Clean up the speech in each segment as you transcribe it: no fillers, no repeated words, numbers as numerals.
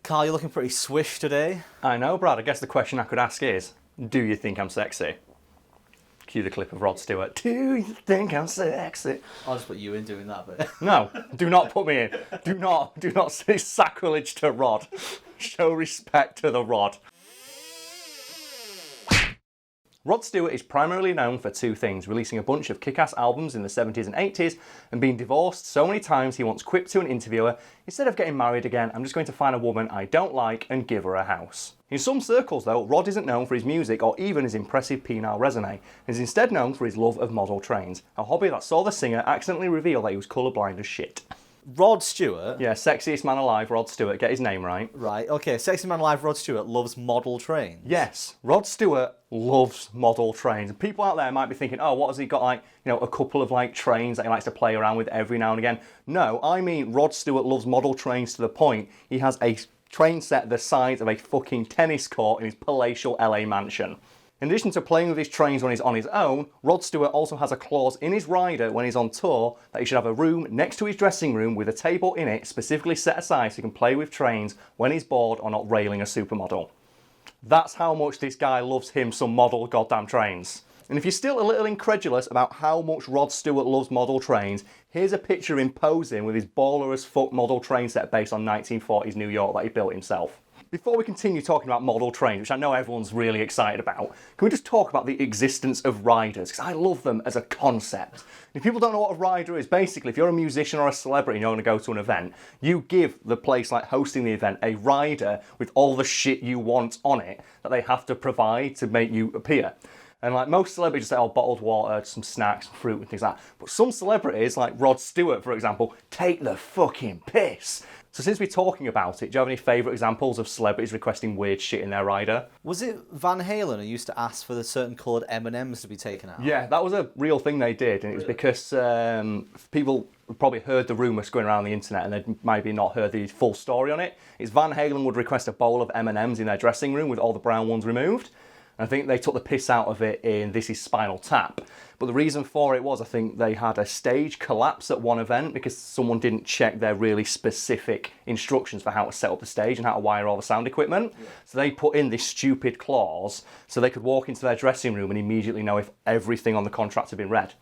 Karl, you're looking pretty swish today. I know, Brad. I guess the question I could ask is, do you think I'm sexy? Cue the clip of Rod Stewart. Do you think I'm sexy? I'll just put you in doing that bit. No, do not put me in. Do not say sacrilege to Rod. Show respect to the Rod. Rod Stewart is primarily known for two things: releasing a bunch of kick-ass albums in the 70s and 80s, and being divorced so many times he once quipped to an interviewer, "Instead of getting married again, I'm just going to find a woman I don't like and give her a house." In some circles though, Rod isn't known for his music or even his impressive penile resume, and is instead known for his love of model trains, a hobby that saw the singer accidentally reveal that he was colourblind as shit. Rod Stewart? Yeah, sexiest man alive, Rod Stewart, get his name right. Right, okay, sexy man alive Rod Stewart loves model trains. Yes, Rod Stewart loves model trains. And people out there might be thinking, oh, what has he got, like, you know, a couple of like trains that he likes to play around with every now and again? No, I mean Rod Stewart loves model trains to the point he has a train set the size of a fucking tennis court in his palatial LA mansion. In addition to playing with his trains when he's on his own, Rod Stewart also has a clause in his rider when he's on tour that he should have a room next to his dressing room with a table in it specifically set aside so he can play with trains when he's bored or not railing a supermodel. That's how much this guy loves him some model goddamn trains. And if you're still a little incredulous about how much Rod Stewart loves model trains, here's a picture of him posing with his baller as fuck model train set based on 1940s New York that he built himself. Before we continue talking about model trains, which I know everyone's really excited about, can we just talk about the existence of riders? Because I love them as a concept. If people don't know what a rider is, basically, if you're a musician or a celebrity and you're going to go to an event, you give the place like hosting the event a rider with all the shit you want on it that they have to provide to make you appear. And like most celebrities say, oh, bottled water, some snacks, fruit and things like that. But some celebrities, like Rod Stewart, for example, take the fucking piss. So since we're talking about it, do you have any favourite examples of celebrities requesting weird shit in their rider? Was it Van Halen who used to ask for the certain coloured M&Ms to be taken out? Yeah, that was a real thing they did, and it was because people probably heard the rumours going around the internet and they'd maybe not heard the full story on it. It's Van Halen would request a bowl of M&Ms in their dressing room with all the brown ones removed. I think they took the piss out of it in This Is Spinal Tap. But the reason for it was, I think they had a stage collapse at one event because someone didn't check their really specific instructions for how to set up the stage and how to wire all the sound equipment. Yeah. So they put in this stupid clause so they could walk into their dressing room and immediately know if everything on the contract had been read.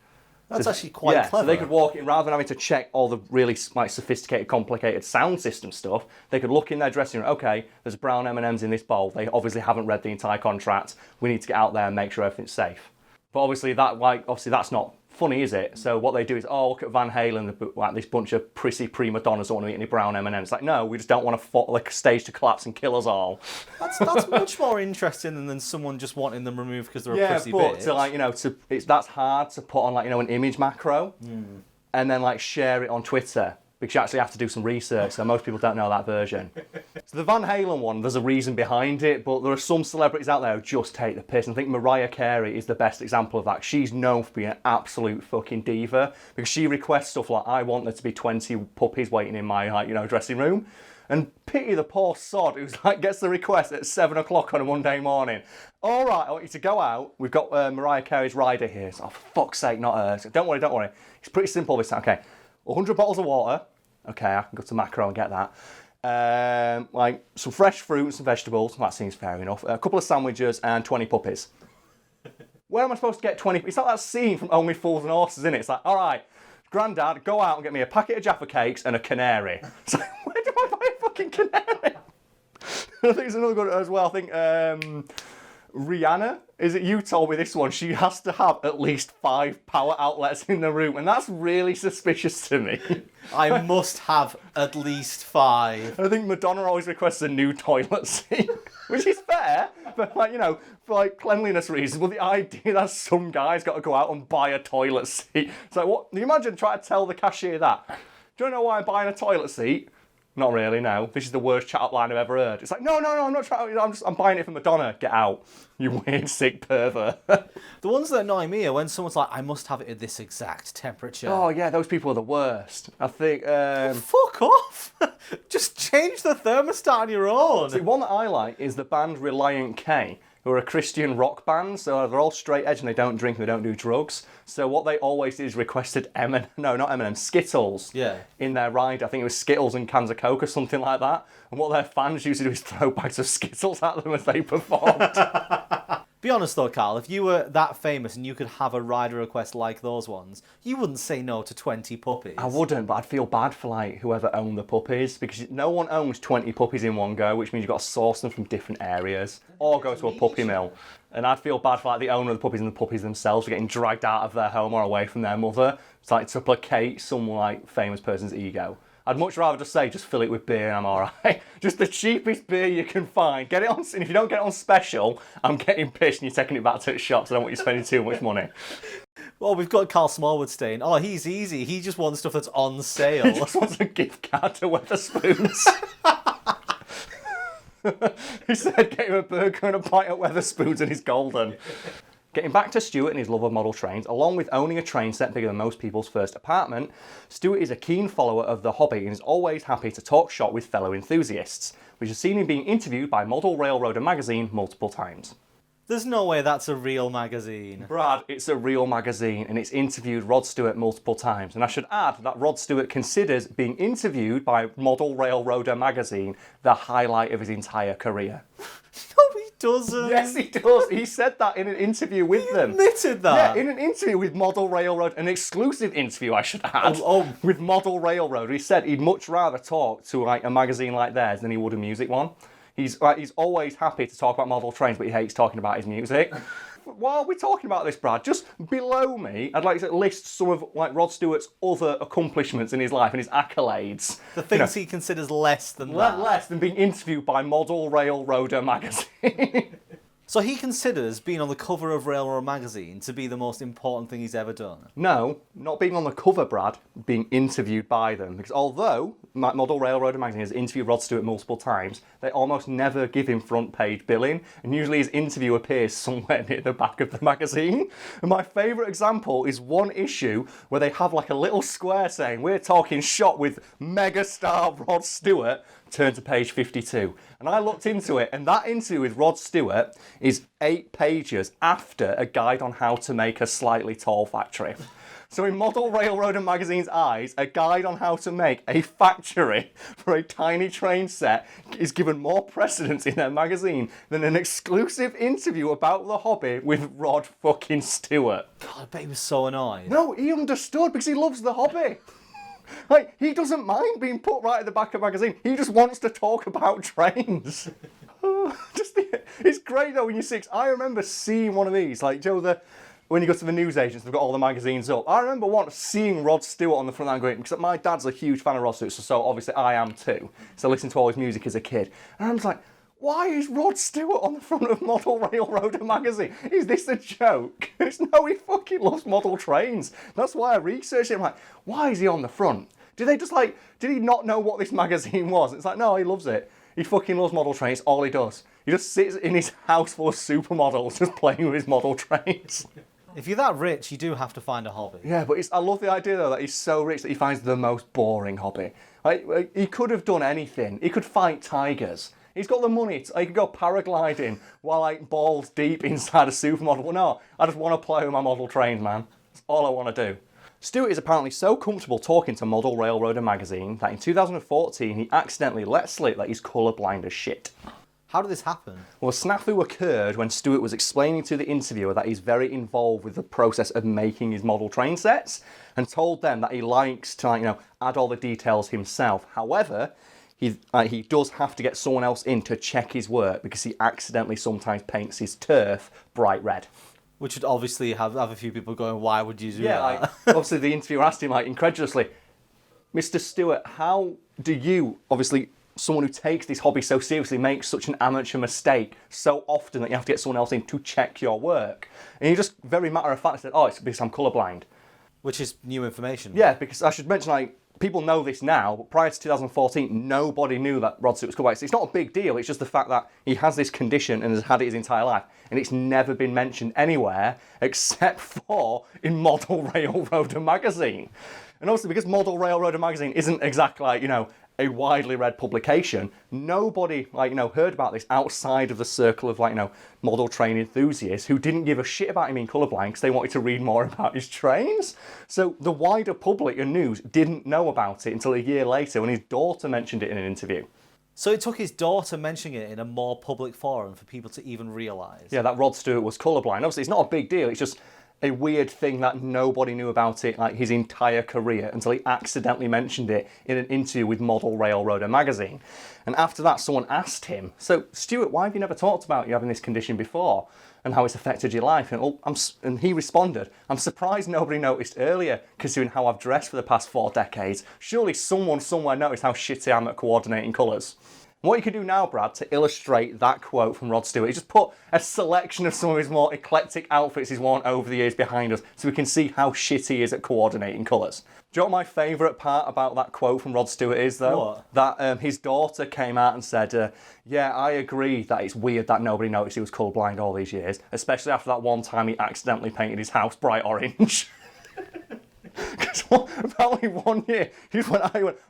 That's actually quite clever. So they could walk in, rather than having to check all the really like sophisticated, complicated sound system stuff, they could look in their dressing room, okay, there's brown M&Ms in this bowl, they obviously haven't read the entire contract, we need to get out there and make sure everything's safe. But obviously that's not funny, is it? So what they do is, oh, look at Van Halen, like this bunch of prissy prima donnas don't want to eat any brown M&Ms. It's like, no, we just don't want a stage to collapse and kill us all. That's much more interesting than someone just wanting them removed because they're a prissy bitch. Yeah, but to like, you know, that's hard to put on like, you know, an image macro and then like share it on Twitter. Because you actually have to do some research, so most people don't know that version. So the Van Halen one, there's a reason behind it, but there are some celebrities out there who just take the piss. And I think Mariah Carey is the best example of that. She's known for being an absolute fucking diva, because she requests stuff like, I want there to be 20 puppies waiting in my, like, you know, dressing room. And pity the poor sod who's like gets the request at 7 o'clock on a Monday morning. All right, I want you to go out. We've got Mariah Carey's rider here. So, oh, for fuck's sake, not her. So, don't worry. It's pretty simple this time. Okay. 100 bottles of water. Okay, I can go to Macro and get that. Like some fresh fruits and vegetables. That seems fair enough. A couple of sandwiches and 20 puppies. Where am I supposed to get 20? It's like that scene from Only Fools and Horses, isn't it? It's like, all right, Grandad, go out and get me a packet of Jaffa cakes and a canary. It's like, where do I buy a fucking canary? I think it's another good as well. I think Rihanna, is it you told me this one? She has to have at least 5 power outlets in the room, and that's really suspicious to me. I must have at least 5. I think Madonna always requests a new toilet seat, which is fair, but like, you know, for like cleanliness reasons. But the idea that some guy's got to go out and buy a toilet seat, it's like, what? Can you imagine trying to tell the cashier that? Do you know why I'm buying a toilet seat? Not really, no. This is the worst chat-up line I've ever heard. It's like, no, I'm not trying. I'm buying it for Madonna. Get out, you weird, sick pervert. The ones that annoy me are when someone's like, I must have it at this exact temperature. Oh, yeah, those people are the worst. I think... Fuck off! Just change the thermostat on your own. See, one that I like is the band Reliant K, who who are a Christian rock band, so they're all straight edge and they don't drink and they don't do drugs. So what they always did is requested Skittles in their ride. I think it was Skittles and cans of Coke or something like that. And what their fans used to do is throw bags of Skittles at them as they performed. Be honest though, Karl, if you were that famous and you could have a rider request like those ones, you wouldn't say no to 20 puppies. I wouldn't, but I'd feel bad for like whoever owned the puppies, because no one owns 20 puppies in one go, which means you've got to source them from different areas or go to a puppy mill. And I'd feel bad for like the owner of the puppies and the puppies themselves for getting dragged out of their home or away from their mother. It's like to placate some like famous person's ego. I'd much rather just say, just fill it with beer and I'm all right. Just the cheapest beer you can find. Get it on, and if you don't get it on special, I'm getting pissed and you're taking it back to the shops. I don't want you spending too much money. Well, we've got Karl Smallwood staying. Oh, he's easy. He just wants stuff that's on sale. He just wants a gift card to Wetherspoons. He said, get him a burger and a pint at Wetherspoons and he's golden. Getting back to Stuart and his love of model trains, along with owning a train set bigger than most people's first apartment, Stuart is a keen follower of the hobby and is always happy to talk shop with fellow enthusiasts, which has seen him being interviewed by Model Railroader magazine multiple times. There's no way that's a real magazine. Brad, it's a real magazine and it's interviewed Rod Stewart multiple times. And I should add that Rod Stewart considers being interviewed by Model Railroader magazine the highlight of his entire career. No, he doesn't. Yes, he does. He said that in an interview with them. He admitted that? Yeah, in an interview with Model Railroad, an exclusive interview, I should add, with Model Railroad. He said he'd much rather talk to like a magazine like theirs than he would a music one. He's always happy to talk about model trains, but he hates talking about his music. While we're talking about this, Brad, just below me, I'd like to list some of like Rod Stewart's other accomplishments in his life and his accolades. The things he considers less than that. Less than being interviewed by Model Railroader magazine. So he considers being on the cover of Railroad magazine to be the most important thing he's ever done? No, not being on the cover, Brad, being interviewed by them. Because although Model Railroader magazine has interviewed Rod Stewart multiple times, they almost never give him front page billing, and usually his interview appears somewhere near the back of the magazine. And my favourite example is one issue where they have like a little square saying, "We're talking shop with megastar Rod Stewart." Turn to page 52. And I looked into it, and that interview with Rod Stewart is 8 pages after a guide on how to make a slightly tall factory. So in Model Railroader magazine's eyes, a guide on how to make a factory for a tiny train set is given more precedence in their magazine than an exclusive interview about the hobby with Rod fucking Stewart. God, I bet he was so annoyed. No, he understood because he loves the hobby. Like, he doesn't mind being put right at the back of the magazine. He just wants to talk about trains. It's great though when you're 6. I remember seeing one of these, like, Joe, when you go to the newsagents, they've got all the magazines up. I remember once seeing Rod Stewart on the front line going, because my dad's a huge fan of Rod Stewart, so obviously I am too. So I listened to all his music as a kid. And I was like, why is Rod Stewart on the front of Model Railroader magazine? Is this a joke? It's no, he fucking loves model trains. That's why I researched it. I'm like, why is he on the front? Did he not know what this magazine was? It's like, no, he loves it. He fucking loves model trains. All he does. He just sits in his house full of supermodels just playing with his model trains. If you're that rich, you do have to find a hobby. Yeah, but I love the idea though that he's so rich that he finds the most boring hobby. Like, he could have done anything. He could fight tigers. He's got the money. He could go paragliding while like balls deep inside a supermodel. Well, no, I just want to play with my model trains, man. That's all I want to do. Stewart is apparently so comfortable talking to Model Railroader magazine that in 2014 he accidentally let slip that he's colourblind as shit. How did this happen? Well, a snafu occurred when Stewart was explaining to the interviewer that he's very involved with the process of making his model train sets and told them that he likes to, add all the details himself. However, he does have to get someone else in to check his work because he accidentally sometimes paints his turf bright red. Which would obviously have a few people going, why would you do that? Yeah, obviously the interviewer asked him incredulously, Mr. Stewart, how do you, obviously someone who takes this hobby so seriously, make such an amateur mistake so often that you have to get someone else in to check your work? And he just very matter of fact said, oh, it's because I'm colourblind. Which is new information. Yeah, because I should mention, people know this now, but prior to 2014, nobody knew that Rod Stewart was colourblind. It's not a big deal, it's just the fact that he has this condition and has had it his entire life, and it's never been mentioned anywhere except for in Model Railroader magazine. And also because Model Railroader magazine isn't exactly a widely read publication, nobody, heard about this outside of the circle of, model train enthusiasts who didn't give a shit about him being colourblind because they wanted to read more about his trains. So the wider public and news didn't know about it until a year later when his daughter mentioned it in an interview. So it took his daughter mentioning it in a more public forum for people to even realise. Yeah, that Rod Stewart was colourblind. Obviously, it's not a big deal. It's just a weird thing that nobody knew about it his entire career until he accidentally mentioned it in an interview with Model Railroader magazine. And after that, someone asked him, "So, Stuart, why have you never talked about you having this condition before and how it's affected your life?" And he responded, "I'm surprised nobody noticed earlier, considering how I've dressed for the past 4 decades. Surely someone somewhere noticed how shitty I am at coordinating colours." What you can do now, Brad, to illustrate that quote from Rod Stewart is just put a selection of some of his more eclectic outfits he's worn over the years behind us so we can see how shit he is at coordinating colours. Do you know what my favourite part about that quote from Rod Stewart is, though? What? That his daughter came out and said, yeah, I agree that it's weird that nobody noticed he was colourblind all these years, especially after that one time he accidentally painted his house bright orange. Because apparently one year he went,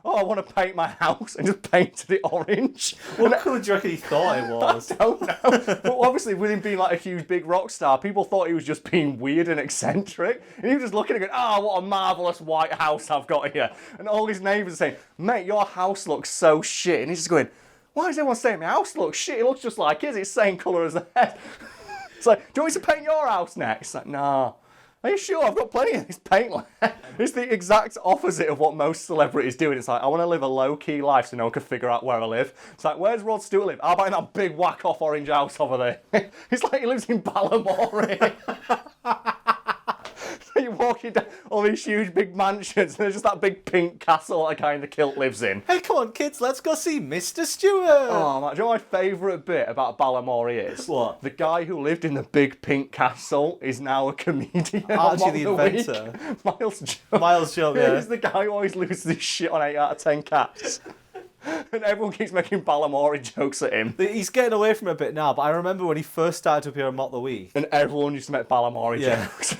"Oh, I want to paint my house," and just painted it orange. What colour do you reckon he thought it was? I don't know. But obviously, with him being like a huge big rock star, people thought he was just being weird and eccentric. And he was just looking and going, "Oh, what a marvellous white house I've got here." And all his neighbours are saying, "Mate, your house looks so shit." And he's just going, "Why is everyone saying my house looks shit? It looks just like his. It's the same colour as the head." It's like, "Do you want me to paint your house next?" It's like, "Nah. Are you sure? I've got plenty of this paint left." It's the exact opposite of what most celebrities do. And it's like, I want to live a low-key life so no one can figure out where I live. It's like, where's Rod Stewart live? How about in that big whack-off orange house over there? It's like he lives in Ballamore. So you're walking down all these huge big mansions and there's just that big pink castle that a guy in the kilt lives in. Hey, come on, kids, let's go see Mr. Stewart. Oh, man, do you know my favourite bit about Ballamore is? What? The guy who lived in the big pink castle is now a comedian. Archie the inventor. Miles Jones. Miles Jones, yeah. He's the guy who always loses his shit on 8 out of 10 cats. And everyone keeps making Ballamore jokes at him. He's getting away from it a bit now, but I remember when he first started to appear on Mock the Week. And everyone used to make Ballamore jokes.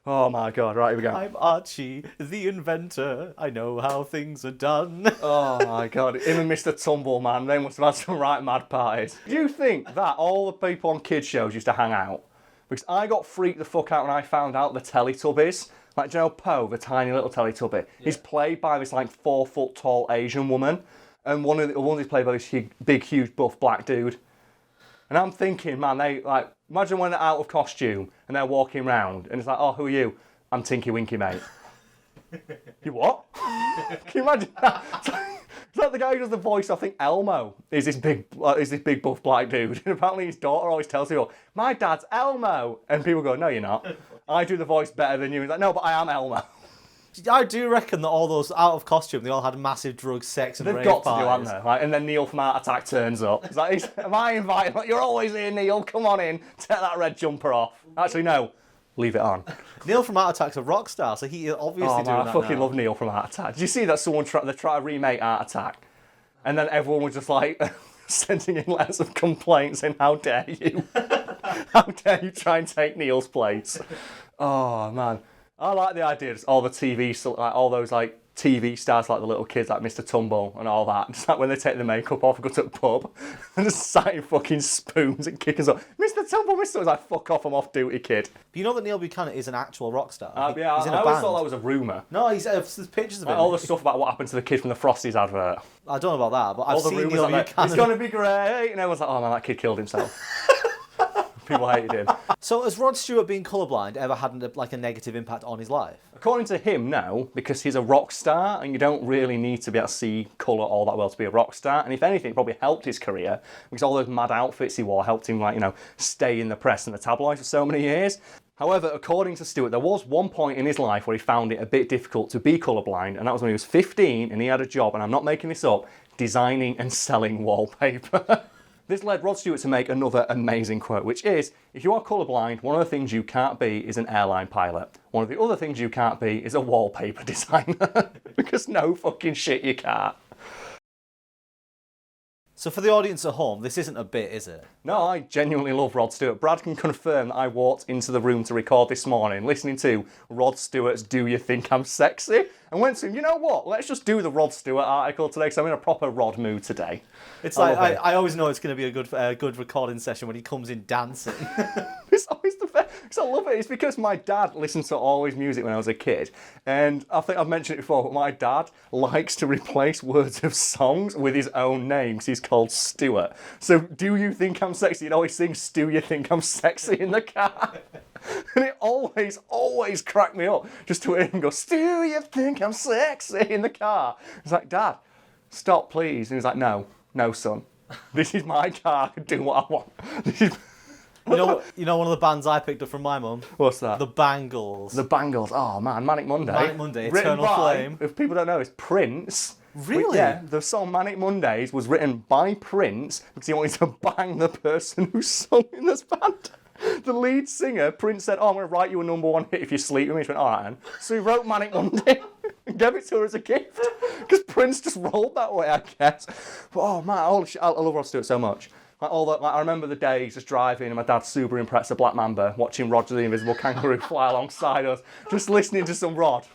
Oh my god, right, here we go. I'm Archie, the inventor. I know how things are done. Oh my god, him and Mr. Tumble, man, they must have had some right mad parties. Do you think that all the people on kids' shows used to hang out? Because I got freaked the fuck out when I found out the Teletubbies. Like, do you know Poe, the tiny little Teletubby? Yeah. He's played by this, 4 foot tall Asian woman. And one of the ones is played by this big, huge, buff black dude. And I'm thinking, man, imagine when they're out of costume and they're walking around and it's like, "Oh, who are you?" "I'm Tinky Winky, mate." "You what?" Can you imagine that? It's like the guy who does the voice, I think Elmo, is this big buff black dude. And apparently his daughter always tells people, "My dad's Elmo." And people go, "No, you're not. I do the voice better than you." He's like, "No, but I am Elmo." I do reckon that all those out of costume, they all had massive drugs, sex, and They've rave got parties. to do, haven't they? And then Neil from Art Attack turns up. It's like, "Am I invited?" Like, "You're always here, Neil. Come on in. Take that red jumper off." Actually, no. Leave it on. Neil from Art Attack's a rock star, so he is obviously doing that I fucking now. love Neil from Art Attack. Did you see that someone tried to remake Art Attack? And then everyone was just sending in letters of complaints saying, "How dare you? How dare you try and take Neil's place?" Oh, man. I like the idea of all the all those TV stars like the little kids like Mr. Tumble and all that. Just like when they take the makeup off and go to the pub and just sat in fucking spoons and kicking us up. "Mr. Tumble, Mr. was like, fuck off, I'm off duty, kid." But you know that Neil Buchanan is an actual rock star? Yeah, he's in a I always band. thought that was a rumour. No, there's pictures of him. All the stuff about what happened to the kid from the Frosties advert. I don't know about that, but I've All the seen rumours Neil like, Buchanan. "It's going to be great." And everyone's like, "Oh man, that kid killed himself." People hated him. So has Rod Stewart being colourblind ever had a negative impact on his life? According to him, no, because he's a rock star and you don't really need to be able to see colour all that well to be a rock star. And if anything, it probably helped his career because all those mad outfits he wore helped him, stay in the press and the tabloids for so many years. However, according to Stewart, there was one point in his life where he found it a bit difficult to be colourblind, and that was when he was 15 and he had a job, and I'm not making this up, designing and selling wallpaper. This led Rod Stewart to make another amazing quote, which is, "If you are colourblind, one of the things you can't be is an airline pilot. One of the other things you can't be is a wallpaper designer." Because no fucking shit you can't. So for the audience at home, this isn't a bit, is it? No, I genuinely love Rod Stewart. Brad can confirm that I walked into the room to record this morning listening to Rod Stewart's Do You Think I'm Sexy? And went to him, you know what, let's just do the Rod Stewart article today because I'm in a proper Rod mood today. It's like, I always know it's going to be a good recording session when he comes in dancing. It's always the best. Because I love it. It's because my dad listened to all his music when I was a kid. And I think I've mentioned it before, but my dad likes to replace words of songs with his own name because he's called Stewart. So, do you think I'm sexy? He'd always sing, do you think I'm sexy in the car? And it always cracked me up just to hear him go, do you think I'm sexy in the car? It's like, Dad, stop please. And he's like, no, son. This is my car. I can do what I want. This is... You know one of the bands I picked up from my mum? What's that? The Bangles. The Bangles. Oh man, Manic Monday. Manic Monday, written Eternal by, Flame. If people don't know, it's Prince. Really? Yeah, the song Manic Mondays was written by Prince because he wanted to bang the person who sung in this band. The lead singer, Prince said, I'm going to write you a #1 hit if you sleep with me. She went, all right, then. So he wrote Manic Monday and gave it to her as a gift. Because Prince just rolled that way, I guess. But oh man, I love Rod Stewart so much. I remember the days just driving and my dad's super impressed with Black Mamba, watching Roger the Invisible Kangaroo fly alongside us, just listening to some Rod.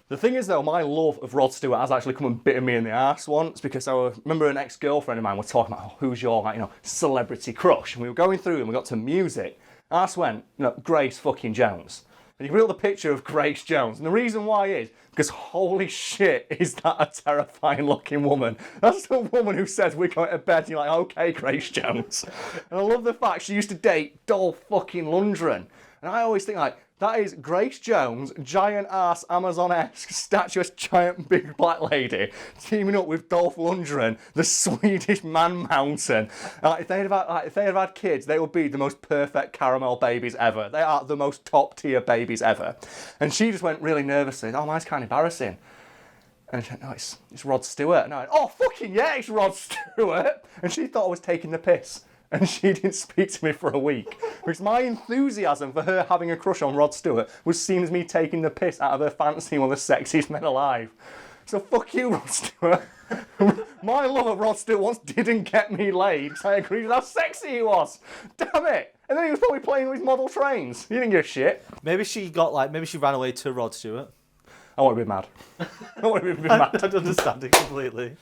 The thing is though, my love of Rod Stewart has actually come and bitten me in the arse once because I remember an ex-girlfriend of mine was talking about who's your celebrity crush, and we were going through and we got to music. Arse went, Grace fucking Jones. And you can put up the picture of Grace Jones. And the reason why is because holy shit, is that a terrifying looking woman. That's the woman who says we're going to bed and you're like, okay, Grace Jones. And I love the fact she used to date Dolph fucking Lundgren. And I always think that is Grace Jones, giant ass Amazon-esque, statuesque, giant big black lady, teaming up with Dolph Lundgren, the Swedish man mountain. If they had had kids, they would be the most perfect caramel babies ever. They are the most top tier babies ever. And she just went really nervously, oh, mine's kind of embarrassing. And she went, no, it's Rod Stewart. And I went, oh, fucking yeah, it's Rod Stewart. And she thought I was taking the piss. And she didn't speak to me for a week. Because my enthusiasm for her having a crush on Rod Stewart was seen as me taking the piss out of her fancying one of the sexiest men alive. So fuck you, Rod Stewart. My love of Rod Stewart once didn't get me laid because I agreed with how sexy he was. Damn it. And then he was probably playing with model trains. He didn't give a shit. Maybe she ran away to Rod Stewart. I want to be mad. I want to be mad. I don't understand it completely.